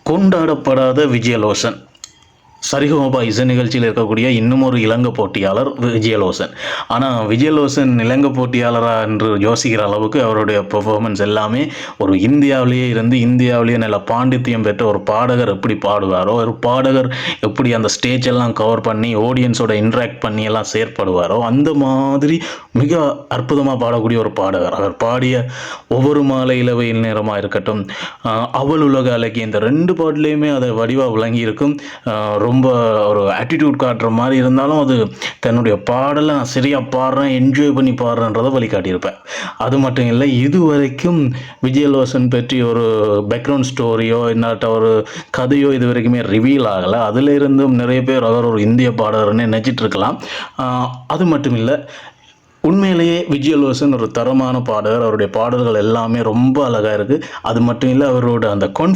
கொண்டாடப்படாத விஜயலோசன். சரிகமபா இசை நிகழ்ச்சியில் இருக்கக்கூடிய இன்னும் ஒரு இலங்கை போட்டியாளர் விஜயலோசன். ஆனால் விஜயலோசன் இலங்கை போட்டியாளரா என்று யோசிக்கிற அளவுக்கு அவருடைய பெர்ஃபார்மன்ஸ் எல்லாமே ஒரு இந்தியாவிலேயே இருந்து இந்தியாவிலேயே நல்ல பாண்டித்தியம் பெற்ற ஒரு பாடகர் எப்படி பாடுவாரோ, ஒரு பாடகர் எப்படி அந்த ஸ்டேஜ் எல்லாம் கவர் பண்ணி ஆடியன்ஸோட இன்ட்ராக்ட் பண்ணி எல்லாம் செயற்படுவாரோ அந்த மாதிரி மிக அற்புதமாக பாடக்கூடிய ஒரு பாடகர். அவர் பாடிய ஒவ்வொரு மாலை இளவையில் நேரமாக இருக்கட்டும், அவள் உலக அழகி, இந்த 2 பாட்டுலேயுமே அதை வடிவாக விளங்கி இருக்கும். ரொம்ப ஒரு ஆட்டிடியூட் காட்டுற மாதிரி இருந்தாலும் அது தன்னுடைய பாடலை நான் சரியாக பாடுறேன், என்ஜாய் பண்ணி பாடுறேன்றதை வழிகாட்டியிருப்பேன். அது மட்டும் இல்லை, இது வரைக்கும் விஜயலோசன் பற்றி ஒரு பேக்ரவுண்ட் ஸ்டோரியோ இல்லாட்ட ஒரு கதையோ இது வரைக்குமே ரிவீல் ஆகலை. அதில் இருந்தும் நிறைய பேர் அவர் ஒரு இந்திய பாடகர்னு நினச்சிட்டு இருக்கலாம். அது மட்டும் இல்லை, உண்மையிலேயே விஜயலோசன் ஒரு தரமான பாடகர். அவருடைய பாடல்கள் எல்லாமே ரொம்ப அழகாக இருக்குது. அது மட்டும் இல்லை, அவரோட அந்த